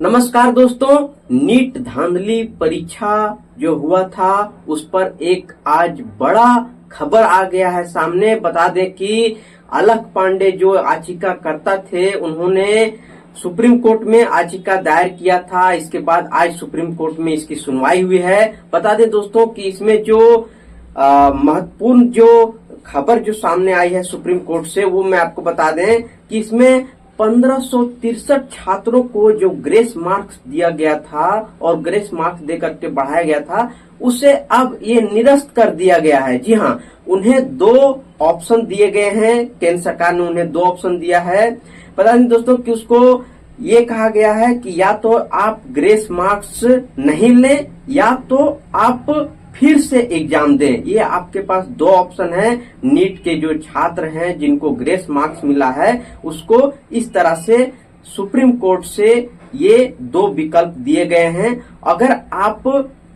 नमस्कार दोस्तों, नीट धांधली परीक्षा जो हुआ था उस पर एक आज बड़ा खबर आ गया है सामने। बता दें कि अलख पांडे जो याचिकाकर्ता थे उन्होंने सुप्रीम कोर्ट में याचिका दायर किया था। इसके बाद आज सुप्रीम कोर्ट में इसकी सुनवाई हुई है। बता दें दोस्तों कि इसमें जो महत्वपूर्ण जो खबर जो सामने आई है सुप्रीम कोर्ट से वो मैं आपको बता दें कि इसमें 1563 छात्रों को जो ग्रेस मार्क्स दिया गया था और ग्रेस मार्क्स देकर के बढ़ाया गया था उसे अब ये निरस्त कर दिया गया है। जी हाँ, उन्हें 2 ऑप्शन दिए गए हैं। केंद्र सरकार ने उन्हें 2 ऑप्शन दिया है। पता नहीं दोस्तों कि उसको ये कहा गया है कि या तो आप ग्रेस मार्क्स नहीं लें या तो आप फिर से एग्जाम दें। ये आपके पास 2 ऑप्शन है। नीट के जो छात्र हैं जिनको ग्रेस मार्क्स मिला है उसको इस तरह से सुप्रीम कोर्ट से ये 2 विकल्प दिए गए हैं। अगर आप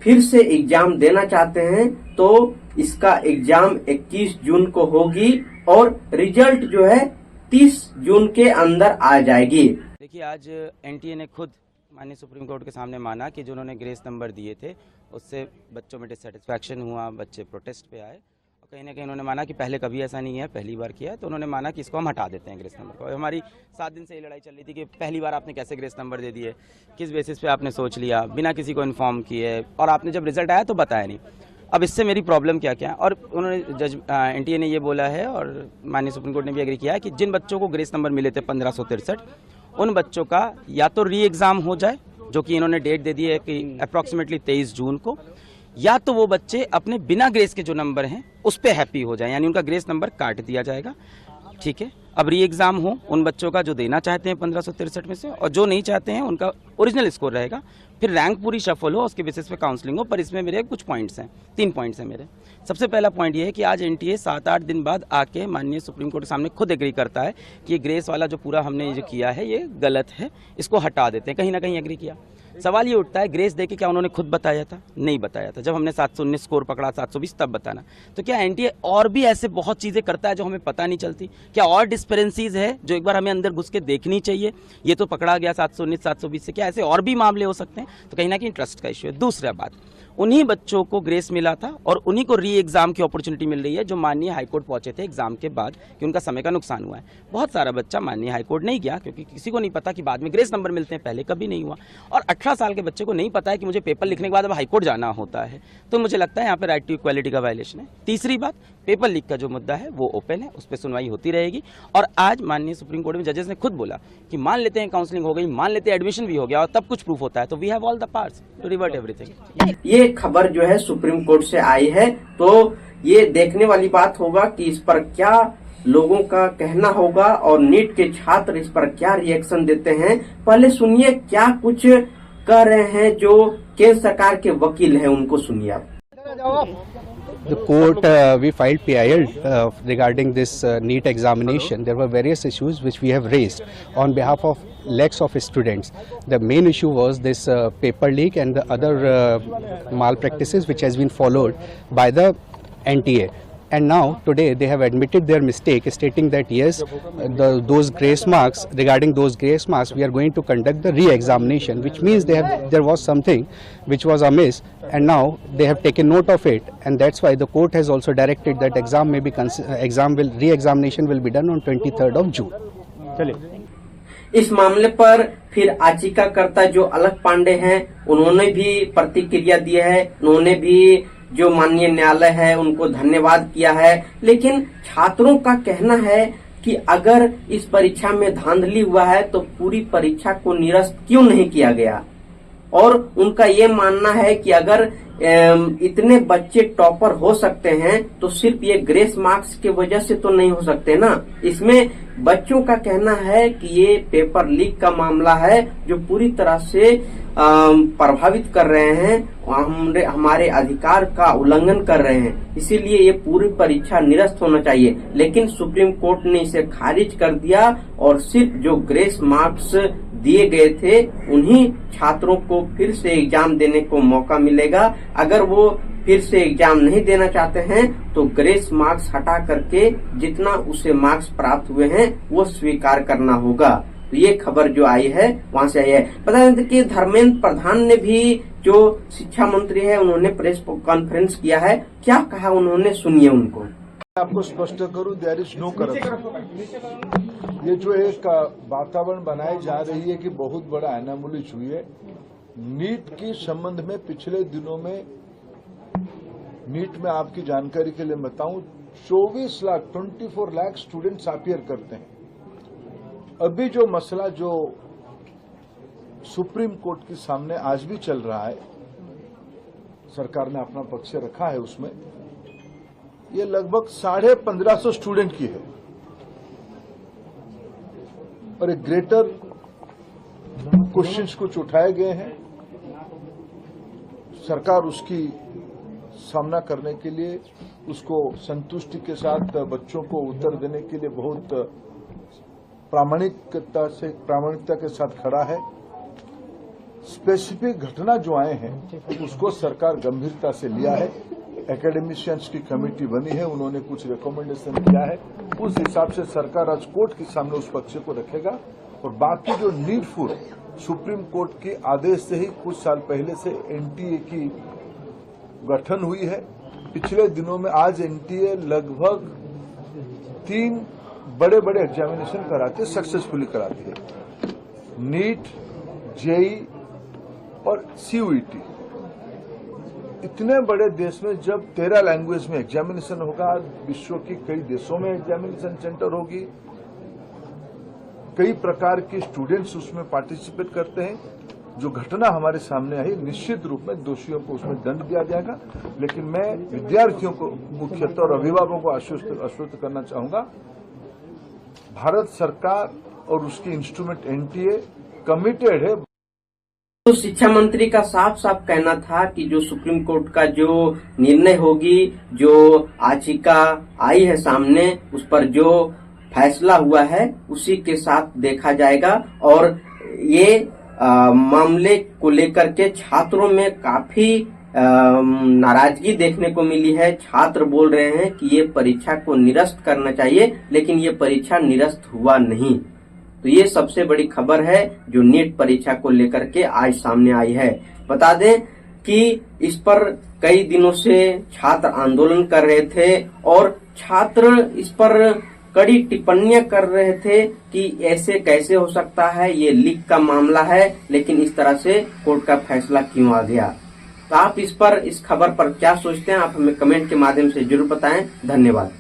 फिर से एग्जाम देना चाहते हैं तो इसका एग्जाम 21 जून को होगी और रिजल्ट जो है 30 जून के अंदर आ जाएगी। देखिए, आज एनटीए ने खुद माननीय सुप्रीम कोर्ट के सामने माना कि जो उन्होंने ग्रेस नंबर दिए थे उससे बच्चों में डिससेटिस्फैक्शन हुआ, बच्चे प्रोटेस्ट पे आए और कहीं ना कहीं उन्होंने माना कि पहले कभी ऐसा नहीं है, पहली बार किया है, तो उन्होंने माना कि इसको हम हटा देते हैं ग्रेस नंबर को। हमारी 7 दिन से ये लड़ाई चल रही थी कि पहली बार आपने कैसे ग्रेस नंबर दे दिए, किस बेसिस पे आपने सोच लिया, बिना किसी को इन्फॉर्म किए, और आपने जब रिजल्ट आया तो बताया नहीं। अब इससे मेरी प्रॉब्लम क्या क्या है, और उन्होंने जज एनटीए ने ये बोला है और माननीय सुप्रीम कोर्ट ने भी एग्री किया है कि जिन बच्चों को ग्रेस नंबर मिले थे 1563 उन बच्चों का या तो री एग्ज़ाम हो जाए, जो कि इन्होंने डेट दे दी है कि अप्रॉक्सीमेटली 23 जून को, या तो वो बच्चे अपने बिना ग्रेस के जो नंबर हैं उस पर हैप्पी हो जाए, यानी उनका ग्रेस नंबर काट दिया जाएगा। ठीक है, अब री एग्ज़ाम हो उन बच्चों का जो देना चाहते हैं 1563 में से, और जो नहीं चाहते हैं उनका ओरिजिनल स्कोर रहेगा। फिर रैंक पूरी शफल हो, उसके बेसिस पे काउंसलिंग हो। पर इसमें मेरे कुछ पॉइंट्स हैं, 3 पॉइंट्स हैं मेरे। सबसे पहला पॉइंट ये है कि आज एनटीए 7-8 दिन बाद आके माननीय सुप्रीम कोर्ट के सामने खुद एग्री करता है कि ये ग्रेस वाला जो पूरा हमने जो किया है ये गलत है, इसको हटा देते हैं। कहीं ना कहीं एग्री किया। सवाल ये उठता है, ग्रेस देके क्या उन्होंने खुद बताया था? नहीं बताया था। जब हमने 719 स्कोर पकड़ा, 720 तब बताना। तो क्या एनटीए और भी ऐसे बहुत चीज़ें करता है जो हमें पता नहीं चलती? क्या और डिस्पेरेंसीज है जो एक बार हमें अंदर घुस के देखनी चाहिए? ये तो पकड़ा गया 719 720 से, क्या ऐसे और भी मामले हो सकते हैं? तो कहीं ना कहीं ट्रस्ट का इश्यू है। दूसरा बात, उन्हीं बच्चों को ग्रेस मिला था और उन्हीं को री एग्जाम की अपॉर्चुनिटी मिल रही है जो माननीय हाईकोर्ट पहुंचे थे एग्जाम के बाद कि उनका समय का नुकसान हुआ है। बहुत सारा बच्चा माननीय हाईकोर्ट नहीं गया क्योंकि किसी को नहीं पता कि बाद में ग्रेस नंबर मिलते हैं, पहले कभी नहीं हुआ। और 18 साल के बच्चे को नहीं पता है कि मुझे पेपर लिखने के बाद अब हाईकोर्ट जाना होता है। तो मुझे लगता है यहाँ पे राइट टू इक्वालिटी का वायलेशन है। तीसरी बात, पेपर लीक का जो मुद्दा है वो ओपन है, उस पर सुनवाई होती रहेगी। और आज माननीय सुप्रीम कोर्ट में जजेस ने खुद बोला कि मान लेते हैं काउंसलिंग हो गई, मान लेते हैं एडमिशन भी हो गया और तब कुछ प्रूफ होता है तो we have all the parts to revert everything. ये खबर जो है सुप्रीम कोर्ट से आई है तो ये देखने वाली बात होगा कि इस पर क्या लोगों का कहना होगा और नीट के छात्र इस पर क्या रिएक्शन देते हैं। पहले सुनिए क्या कुछ कह रहे हैं जो केंद्र सरकार के वकील हैं, उनको सुनिए आप। The court, we filed PIL regarding this NEET examination. There were various issues which we have raised on behalf of lakhs of students. The main issue was this paper leak and the other malpractices which has been followed by the NTA. And now today they have admitted their mistake, stating that yes, those grace marks, regarding those grace marks, we are going to conduct the re-examination, which means there was something which was amiss, and now they have taken note of it, and that's why the court has also directed that re-examination will be done on 23rd of June. इस मामले पर फिर याचिकाकर्ता जो अलख पांडे हैं उन्होंने भी प्रतिक्रिया दी है। उन्होंने भी जो माननीय न्यायालय है उनको धन्यवाद किया है। लेकिन छात्रों का कहना है कि अगर इस परीक्षा में धांधली हुआ है तो पूरी परीक्षा को निरस्त क्यों नहीं किया गया। और उनका ये मानना है कि अगर इतने बच्चे टॉपर हो सकते हैं तो सिर्फ ये ग्रेस मार्क्स की वजह से तो नहीं हो सकते ना। इसमें बच्चों का कहना है कि ये पेपर लीक का मामला है जो पूरी तरह से प्रभावित कर रहे हैं, हमारे अधिकार का उल्लंघन कर रहे हैं, इसीलिए ये पूरी परीक्षा निरस्त होना चाहिए। लेकिन सुप्रीम कोर्ट ने इसे खारिज कर दिया और सिर्फ जो ग्रेस मार्क्स दिए गए थे उन्हीं छात्रों को फिर से एग्जाम देने को मौका मिलेगा। अगर वो फिर से एग्जाम नहीं देना चाहते हैं तो ग्रेस मार्क्स हटा करके जितना उसे मार्क्स प्राप्त हुए हैं वो स्वीकार करना होगा। तो ये खबर जो आई है वहां से आई है। पता है कि धर्मेंद्र प्रधान ने भी, जो शिक्षा मंत्री है, उन्होंने प्रेस कॉन्फ्रेंस किया है। क्या कहा उन्होंने, सुनिए उनको। आपको स्पष्ट करूं, देयर इज नो करप्शन। ये जो एक वातावरण बनाई जा रही है कि बहुत बड़ा एनामोली हुई है नीट के संबंध में, पिछले दिनों में नीट में आपकी जानकारी के लिए बताऊं 24 लाख स्टूडेंट्स अपीयर करते हैं। अभी जो मसला जो सुप्रीम कोर्ट के सामने आज भी चल रहा है, सरकार ने अपना पक्ष रखा है उसमें, ये लगभग 1550 स्टूडेंट की है और एक ग्रेटर क्वेश्चंस कुछ उठाए गए हैं। सरकार उसकी सामना करने के लिए, उसको संतुष्टि के साथ बच्चों को उत्तर देने के लिए बहुत प्रामाणिकता के साथ खड़ा है। स्पेसिफिक घटना जो आए हैं उसको सरकार गंभीरता से लिया है। एकेडमिशियंस की कमेटी बनी है, उन्होंने कुछ रिकमेंडेशन किया है, उस हिसाब से सरकार आज कोर्ट के सामने उस पक्ष को रखेगा। और बाकी जो नीडफुल, सुप्रीम कोर्ट के आदेश से ही कुछ साल पहले से एनटीए की गठन हुई है। पिछले दिनों में आज एनटीए लगभग 3 बड़े बड़े एग्जामिनेशन कराती है, सक्सेसफुली कराती है, नीट, जेई और सीयूईटी। इतने बड़े देश में जब 13 लैंग्वेज में एग्जामिनेशन होगा, विश्व की कई देशों में एग्जामिनेशन सेंटर होगी, कई प्रकार के स्टूडेंट्स उसमें पार्टिसिपेट करते हैं। जो घटना हमारे सामने आई, निश्चित रूप में दोषियों को उसमें दंड दिया जाएगा। लेकिन मैं विद्यार्थियों को मुख्यतः और अभिभावकों को आश्वस्त करना चाहूंगा, भारत सरकार और उसकी इंस्ट्रूमेंट एनटीए कमिटेड है। तो शिक्षा मंत्री का साफ साफ कहना था कि जो सुप्रीम कोर्ट का जो निर्णय होगी, जो याचिका आई है सामने, उस पर जो फैसला हुआ है उसी के साथ देखा जाएगा। और ये मामले को लेकर के छात्रों में काफी नाराजगी देखने को मिली है। छात्र बोल रहे हैं कि ये परीक्षा को निरस्त करना चाहिए, लेकिन ये परीक्षा निरस्त हुआ नहीं। तो ये सबसे बड़ी खबर है जो नीट परीक्षा को लेकर के आज सामने आई है। बता दें कि इस पर कई दिनों से छात्र आंदोलन कर रहे थे और छात्र इस पर कड़ी टिप्पणियां कर रहे थे कि ऐसे कैसे हो सकता है, ये लीक का मामला है, लेकिन इस तरह से कोर्ट का फैसला क्यों आ गया। तो आप इस खबर पर क्या सोचते हैं, आप हमें कमेंट के माध्यम से जरूर बताएं। धन्यवाद।